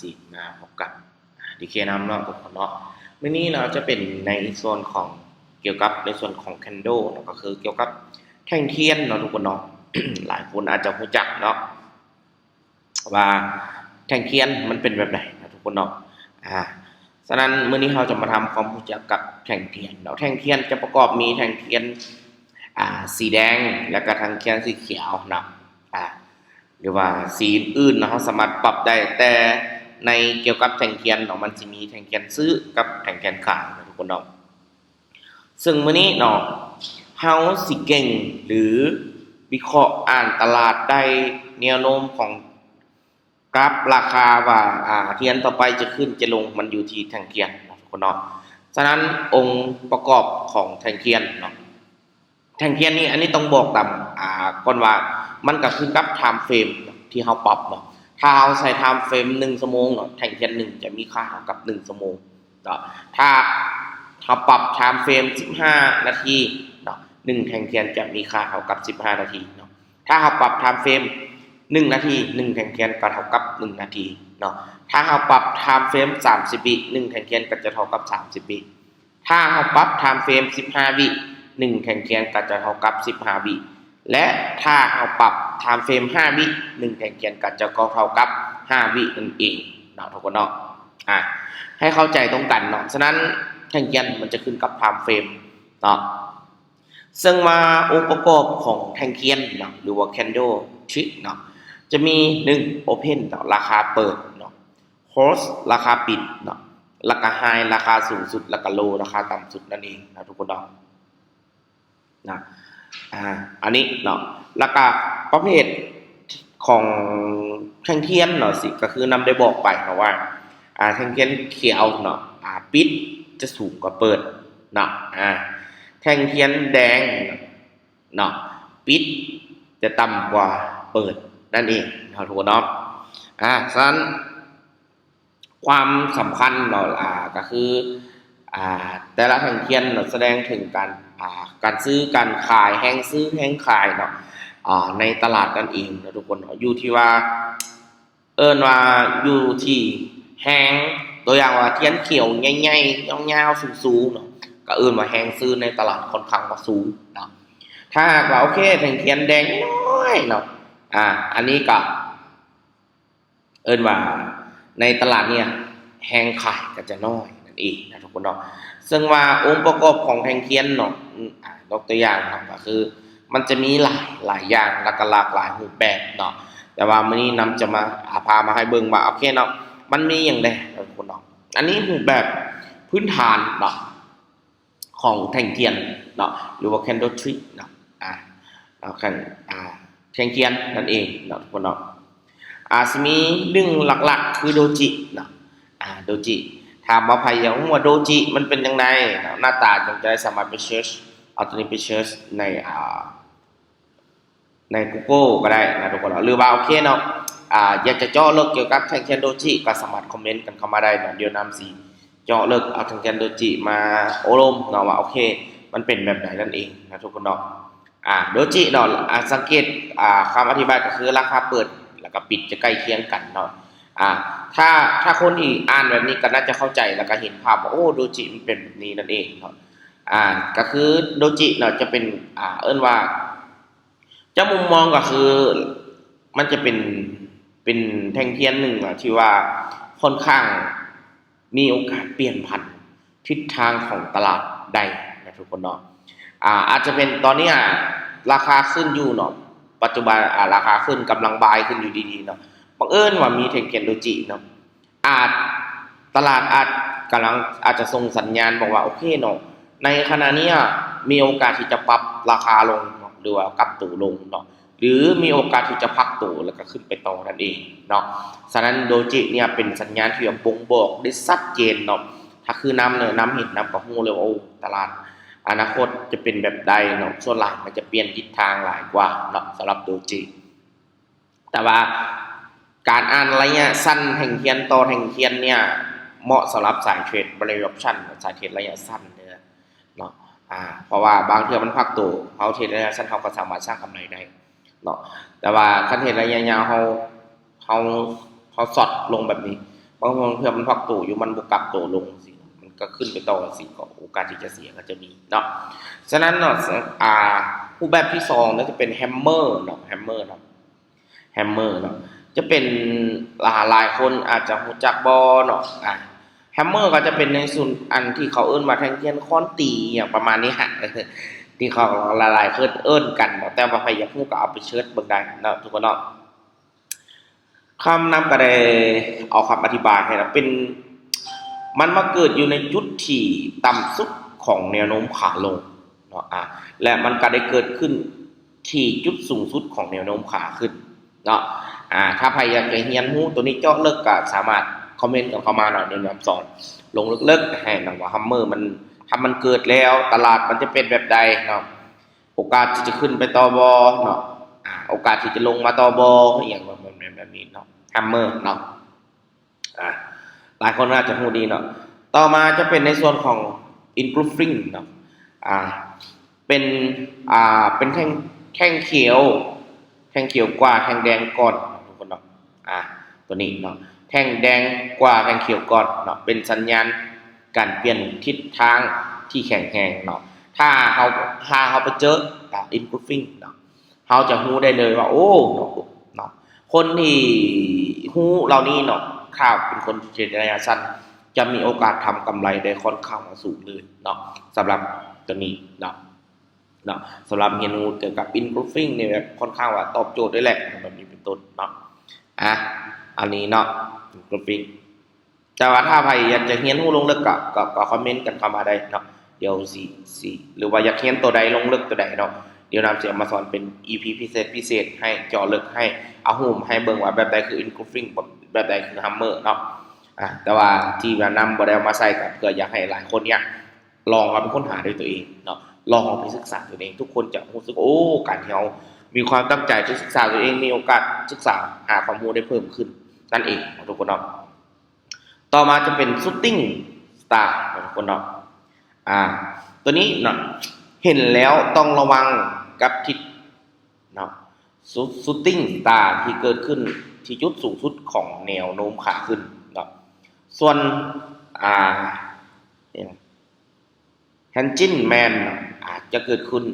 สิมาพบกับดีเคนำเนาะทุกคนเนาะมื้อนี้เราจะเป็นในส่วนของเกี่ยวกับในส่วนของ Candle เนาะก็คือเกี่ยวกับแท่งเทียนเนาะทุกคนเนาะ หลายคนอาจจะรู้จักเนาะว่าแท่งเทียนมันเป็นแบบไหนนะทุกคนเนาะฉะนั้นมื้อนี้เราจะมาทำความรู้จักกับแท่งเทียนเนาะแท่งเทียนจะประกอบมีแท่งเทียนสีแดงแล้วก็แท่งเทียนสีเขียวเนาะหรือว่าสีอื่นเนาะเราสามารถปรับได้แต่ในเกี่ยวกับแท่งเทียนเนาะมันจะมีแท่งเทียนซื้อกับแท่งเทียนขายนะทุกคนเนาะซึ่งมื้อนี้เนาะเฮาสิเก่งหรือวิเคราะห์อ่านตลาดได้แนวโน้มของกราฟราคาว่าเทียนต่อไปจะขึ้นจะลงมันอยู่ที่แท่งเทียนนะทุกคนเนาะฉะนั้นองค์ประกอบของแท่งเทียนเนาะแท่งเทียนนี่อันนี้ต้องบอกตามก่อนว่ามันก็คือกับ time frame ที่เฮาปรับเนาะถ้าเฮาใส่ time frame 1 ชั่วโมงเนาะแท่งเทียน1จะมีค่าเท่ากับ1 ชั่วโมงเนาะถ้าเฮาปรับ time frame 15 นาทีเนาะ1แท่งเทียนจะมีค่าเท่ากับ15 นาทีเนาะถ้าเฮาปรับ time frame 1 นาที1แท่งเทียนก็เท่ากับ1 นาทีเนาะถ้าเฮาปรับ time frame 30 วิ1แท่งเทียนก็จะเท่ากับ30 วิถ้าเฮาปรับ time frame 15 วิ1แท่งเทียนก็จะเท่ากับ15 วิและถ้าเราปรับ time frame 5 วิ1แท่งเทียนก็จะเท่ากับ5 วินั่นเองเนาะทุกคนเนาะให้เข้าใจตรงกันเนาะฉะนั้นแท่งเทียนมันจะขึ้นกับ time frame เนาะซึ่งมาองค์ประกอบของแท่งเทียนเนาะหรือว่า candle trick เนาะจะมี1 open เนาะราคาเปิดเนาะ close ราคาปิดเนาะแล้วก็ high ราคาสูงสุดแล้วก็ low ราคาต่ำสุดนั่นเองนะทุกคนเนาะอันนี้เนาะแล้วก็ประเภทของแท่งเทียนเนาะสิก็คือนำได้บอกไปเนาะว่าแท่งเทียนเขียวเนาะปิดจะสูงกว่าเปิดเนาะแท่งเทียนแดงเนาะปิดจะต่ำกว่าเปิดนั่นเองเนาะทุกคนเนาะฉะนั้นความสำคัญเนาะก็คือแต่ละแท่งเทียนเนาะแสดงถึงการซื้อการขายแห่งซื้อแห่งขายเนาะในตลาดนั่นเองนะทุกคนอยู่ที่ว่าว่าอยู่ที่แห่งตัวอย่างว่าเทียนเขียวใหญ่ๆยาวๆสูงๆเนาะก็ว่าแห่งซื้อในตลาดค่อนข้างว่าสูงเนาะถ้าว่าโอเคแท่งเทียนแดงน้อยเนาะอันนี้ก็ว่าในตลาดเนี่ยแห่งขายก็จะน้อยนั่นเองนะทุกคนเนาะซึ่งว่าองค์ประกอบของแท่งเทียนเนาะยกตัวอย่างเนาะก็คือมันจะมีหลายอย่างและก็หลากหลายรูปแบบเนาะแต่ว่ามื้อนี้นำจะมาพามาให้เบิ่งว่าโอเคเนาะมันมีอย่างใดทุกคนเนาะอันนี้รูปแบบพื้นฐานเนาะของแท่งเทียนเนาะหรือว่า candle trick เนาะแท่งเทียนนั่นเองเนาะทุกคนเนาะสิมีหลักๆคือโดจิเนาะโดจิถามว่าไผอยากรู้ว่าโดจิมันเป็นจังได๋หน้าตาจังได๋สามารถไปเซิร์ชเอาตัวนี้ไปเซิร์ชใน Google ก็ได้นะทุกคนหรือว่าโอเคเนาะอยากจะเจาะลึกเกี่ยวกับแท่งเทียนโดจิก็สามารถคอมเมนต์กันเข้ามาได้เนาะเดี๋ยวนำสิเจาะลึกเอาแท่งเทียนโดจิมาอบรมเนาะว่าโอเคมันเป็นแบบไหนนั่นเองนะทุกคนเนาะโดจิเนาะสังเกตคำอธิบายก็คือราคาเปิดแล้วก็ปิดจะใกล้เคียงกันเนาะถ้าคนที่อ่านแบบนี้ก็น่าจะเข้าใจแล้วก็เห็นภาพว่าโอ้โดจิมันเป็นแบบนี้นั่นเองเนาะก็คือโดจิเนาะจะเป็นว่าจะมุมมองก็คือมันจะเป็นแท่งเทียนหนึ่งที่ว่าค่อนข้างมีโอกาสเปลี่ยนผันทิศทางของตลาดได้นะทุกคนเนาะอาจจะเป็นตอนนี้ราคาขึ้นอยู่เนาะปัจจุบันราคาขึ้นกำลังบายขึ้นอยู่ดีๆเนาะบังเอิญว่ามีแท่งเทียนโดจิเนาะตลาดอาจจะส่งสัญญาณบอกว่าโอเคเนาะในขณะนี้มีโอกาสที่จะปรับราคาลงหรือว่ากลับตัวลงเนาะหรือมีโอกาสที่จะพักตัวแล้วก็ขึ้นไปต่อนั่นเองเนาะฉะนั้นโดจิเนี่ยเป็นสัญญาณที่บ่งบอกได้ชัดเจนเนาะถ้าคือนำเห็นนำก็ฮู้เลยว่าโอ้ตลาดอนาคตจะเป็นแบบใดเนาะส่วนหลักมันจะเปลี่ยนทิศทางหลายกว่าเนาะสำหรับโดจิแต่ว่าการอ่านระยะสั้นแห่งเทียนต่อแห่งเทียนเนี่ยเหมาะสำหรับสายเทรดบริออปชั่นสายเทรดระยะสั้นเนาะเพราะว่าบางเทื่อมันพักตัวเฮาเทรดระยะสั้นเฮาก็สามารถสร้างกำไรได้เนาะแต่ว่าคันเทรดระยะยาวเฮาช็อตลงแบบนี้ บางคนเพื่อมันพักตัวอยู่มันบ่กลับตัวลงสิมันก็ขึ้นไปต่อสิก็โอกาสที่จะเสียก็จะมีเนาะฉะนั้นเนาะรูปแบบที่2น่าจะเป็นแฮมเมอร์เนาะแฮมเมอร์เนาะแฮมเมอร์เนาะจะเป็นหลายคนอาจจะรู้จักบ่เนาะแฮมเมอร์ก็จะเป็นในส่วนอันที่เขาเอิ้นว่าแทงเทียนค้อนตีอย่างประมาณนี้ฮะที่เขาหลายๆคนเอิ้นกันเนาะแต่ว่าใครอยากรู้ก็เอาไปเสิร์ชเบิ่งได้เนาะทุกคนเนาะคำนำก็ได้เอาคำอธิบายให้นะเป็นมันมาเกิดอยู่ในจุดที่ต่ำสุดของแนวโน้มขาลงเนาะและมันก็ได้เกิดขึ้นที่จุดสูงสุดของแนวโน้มขาขึ้นเนาะถ้าใครอยากจะเรียนรู้ตัวนี้เจาะลึกก็สามารถคอมเมนต์กันเข้ามาหน่อยในแบบสอนลงลึกๆให้นะว่าฮัมเมอร์มันถ้ามันเกิดแล้วตลาดมันจะเป็นแบบใดเนาะโอกาสที่จะขึ้นไปต่อบอเนาะโอกาสที่จะลงมาต่อบออย่างแบบนี้เนาะฮัมเมอร์เนาะหลายคนอาจจะรู้ดีเนาะต่อมาจะเป็นในส่วนของ engulfing เนาะเป็นเป็นแท่งเขียวกว่าแท่งแดงก่อนทุกคนเนาะตัวนี้เนาะแท่งแดงกว่าแท่งเขียวก่อนเนาะเป็นสัญญาณการเปลี่ยนทิศทางที่แข็งแรงเนาะถ้าเขาไปเจอengulfing เนาะเขาจะรู้ได้เลยว่าโอ้เนาะคนที่รู้เหล่านี้เนาะข่าวเป็นคนเจตนาสั้นจะมีโอกาสทำกำไรได้ค่อนข้างสูงเลยเนาะสำหรับตัวนี้เนาะสำหรับเมนูเกี่ยวกับ engulfing เนี่ยแบบค่อนข้างว่าตอบโจทย์ได้แหละแบบนี้เป็นต้นเนาะอันนี้เนาะ engulfing แต่ว่าถ้าใครอยากจะเรียนรู้ลงลึกก็คอมเมนต์กันเข้ามาได้เนาะเดี๋ยวสิหรือว่าอยากเรียนตัวใดลงลึกตัวใดเนาะเดี๋ยวนำเสียมาสอนเป็น EP พิเศษให้เจาะลึกให้เอาหูมให้เบิ่งว่าแบบใดคือ engulfing แบบใดคือ hammer เนาะแต่ว่าที่ว่านำบ่ได้เอามาใส่ก็เพื่ออยากให้หลายคนเนี่ยลองเอาไปค้นหาด้วยตัวเองเนาะลองเอาไปศึกษาตัวเองทุกคนจะรู้สึกโอ้การที่เรามีความตั้งใจจะศึกษาตัวเองมีโอกาสศึกษาหาข้อมูลได้เพิ่มขึ้นนั่นเองทุกคนเนาะต่อมาจะเป็น shooting star ทุกคนเนาะตัวนี้เนาะเห็นแล้วต้องระวังกับทิศเนาะ shooting star ที่เกิดขึ้นที่จุดสูงสุดของแนวโน้มขาขึ้นเนาะส่วนHanging Man อาจจะเกิดขึ้น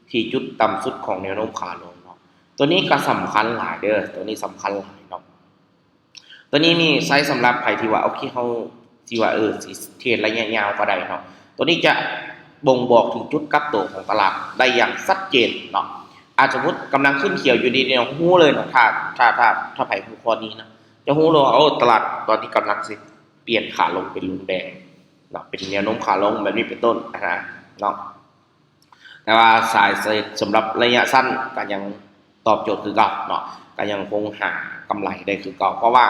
ที่จุดต่ำสุดของแนวโน้มขาลงเนาะตัวนี้ก็สำคัญหลายเด้อตัวนี้สำคัญหลายเนาะตัวนี้นี่ใช้สำหรับใครที่ว่าโอเคเฮาที่ว่าสิเทรดระยะยาวก็ได้เนาะตัวนี้จะบ่งบอกถึงจุดกลับตัวของตลาดได้อย่างชัดเจนเนาะสมมุติกำลังขึ้นเขียวอยู่ดีๆฮู้เลยเนาะถ้าไผฮู้ข้อนี้นะจะฮู้เลยว่าตลาดตอนนี้กำลังสิเปลี่ยนขาลงเป็นลงแดงเนาะเป็นแนวโน้มขาลงแบบนี้เป็นต้นเนาะแต่ว่าสายเทรดสำหรับระยะสั้นก็ยังตอบโจทย์คือเก่าเนาะก็ยังคงหากำไรได้คือเก่าเพราะว่า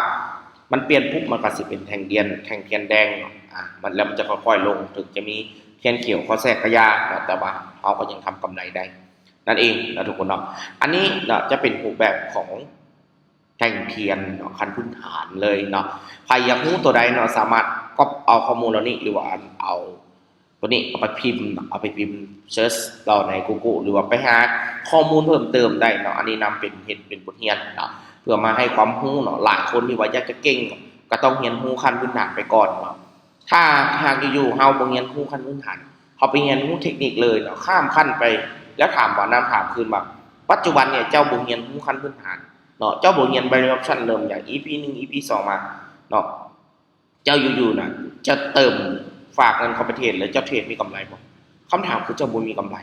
มันเปลี่ยนปุ๊บมันก็สิเป็นแท่งเทียนแดงเนาะมันแล้วมันจะค่อยๆลงถึงจะมีเทียนเขียวข้อแทรกก็ยากแต่ว่าเขาก็ยังทำกำไรได้นั่นเองนะทุกคนเนาะอันนี้เนาะจะเป็นรูปแบบของแท่งเทียนเนาะขั้นพื้นฐานเลยเนาะใครอยากรู้ตัวใดเนาะสามารถก็เอาข้อมูลเหล่านี้หรือว่าเอาตัวนี้เอาไปพิมพ์เซิร์ชเราใน Google หรือว่าไปหาข้อมูลเพิ่มเติมได้เนาะอันนี้นำเป็นบทเรียนเนาะเพื่อมาให้ความรู้เนาะหลายคนที่ว่าอยากจะเก่งก็ต้องเรียนรู้ขั้นพื้นฐานไปก่อนเนาะถ้าหากอยู่ๆเฮาบ่เรียนรู้ขั้นพื้นฐานเฮาไปเรียนรู้เทคนิคเลยเนาะข้ามขั้นไปแล้วถามว่าถามคืนแบบปัจจุบันเนี่ยเจ้าบ่เรียนรู้ขั้นพื้นฐานเนาะเจ้าบ่เรียน Value Option เริ่มอย่าง EP 1 EP 2มาเนาะเจ้าอยู่ๆน่ะจะเติมฝากเงินเข้าไปเทรดแล้วเจ้าเทรดมีกำไรบ่คำถามคือเจ้าบ่มีกำไร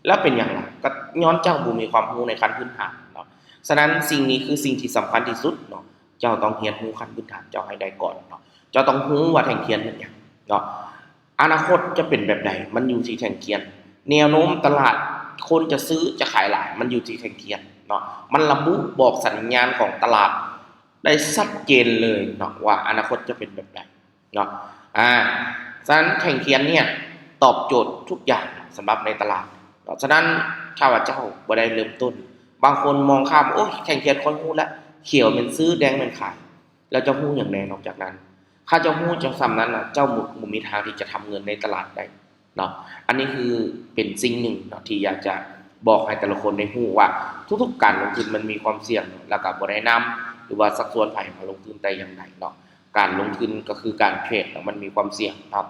แล้วเป็นอย่างไรก็ย้อนเจ้าบ่มีความรู้ในขั้นพื้นฐานเนาะฉะนั้นสิ่งนี้คือสิ่งที่สำคัญที่สุดเนาะเจ้าต้องเรียนรู้ขั้นพื้นฐานเจ้าให้ได้ก่อนเนาะเจ้าต้องรู้ว่าแท่งเทียนเป็นหยังเนาะอนาคตจะเป็นแบบใดมันอยู่ที่แท่งเทียนแนวโน้มตลาดคนจะซื้อจะขายหลายมันอยู่ที่แท่งเทียนเนาะมันระบุบอกสัญญาณของตลาดได้ชัดเจนเลยเนาะว่าอนาคตจะเป็นแบบใดเนาะฉะนั้นแท่งเทียนเนี่ยตอบโจทย์ทุกอย่างสำหรับในตลาดฉะนั้นถ้าว่าเจ้าบ่ได้เริ่มต้นบางคนมองข้ามโอ้ยแท่งเทียนคนฮู้แล้วเขียวเป็นซื้อแดงเป็นขายแล้วเจ้าฮู้อย่างใดนอกจากนั้นถ้าเจ้าฮู้จังซ้ำนั้นน่ะเจ้าบ่มีทางที่จะทำเงินในตลาดได้เนาะอันนี้คือเป็นสิ่งหนึ่งเนาะที่อยากจะบอกให้แต่ละคนได้ฮู้ว่าทุกๆการลงทุนมันมีความเสี่ยงแล้วก็บ่แนะนำหรือว่าสักส่วนไผมาลงทุนได้อย่างใดเนาะ การลงทุนก็คือการเทรดเนาะมันมีความเสี่ยงเนาะ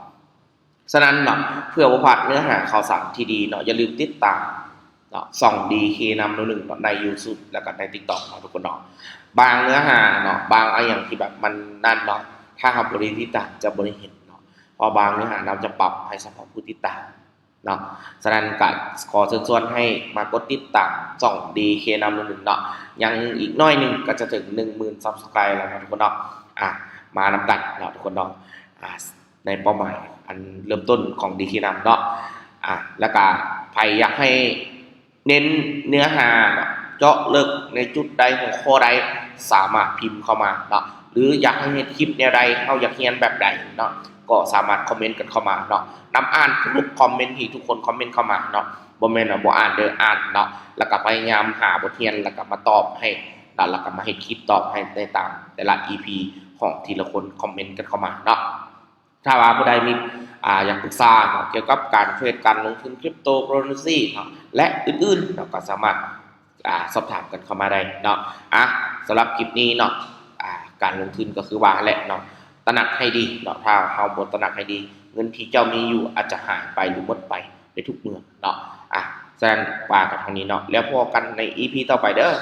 ฉะนั้นเนาะเพื่อบ่พลาดเนื้อหาข่าวสารที่ดีเนาะอย่าลืมติดตามเนาะส่อง DK นำ1เนาะใน YouTube แล้วก็ใน TikTok เนาะทุกคนเนาะบางเนื้อหาเนาะบางอย่างที่แบบมันนั่นเนาะถ้าเราบ่ได้ติดตามจะบ่ได้เห็นเนาะเพราะบางเนื้อหาเราจะปรับให้เฉพาะผู้ติดตามเนาะฉะนั้นก็ขอเชิญชวนให้มากดติดตามช่อง DK นำ1เนาะยังอีกน้อยนึงก็จะถึง 10,000 Subscribe แล้วนะทุกคนเนาะมานำกันเนาะทุกคนเนาะในเป้าหมายอันเริ่มต้นของ DK นำเนาะแล้วก็ใครอยากให้เน้นเนื้อหาเจาะลึกในจุดใดหัวข้อใดสามารถพิมพ์เข้ามาเนาะหรืออยากให้เฮ็ดคลิปแนวใดเฮาอยากเรียนแบบใดเนาะก็สามารถคอมเมนต์กันเข้ามาเนาะนำอ่านทุกคอมเมนต์ที่ทุกคนคอมเมนต์เข้ามาเนาะบ่แม่นว่าบ่อ่านเด้ออ่านเนาะแล้วก็พยายามหาบทเรียนแล้วก็มาตอบให้แล้วก็มาเฮ็ดคลิปตอบให้ในตามแต่ละ EP ของทีละคนคอมเมนต์กันเข้ามาเนาะถ้าว่าผู้ใดมีอยากปรึกษาเกี่ยวกับการเทรดการลงทุนคริปโตเคอเรนซีเนาะและอื่นๆเราก็สามารถสอบถามกันเข้ามาได้เนาะสำหรับคลิปนี้เนาะการลงทุนก็คือว่าแหละเนาะตระหนักให้ดีเนาะถ้าเฮาบ่ตระหนักให้ดีเงินที่เจ้ามีอยู่อาจจะหายไปหรือหมดไปในทุกเมื่อเนาะฉะนั้นว่ากันทางนี้เนาะแล้วพบกันใน EP ต่อไปเด้อ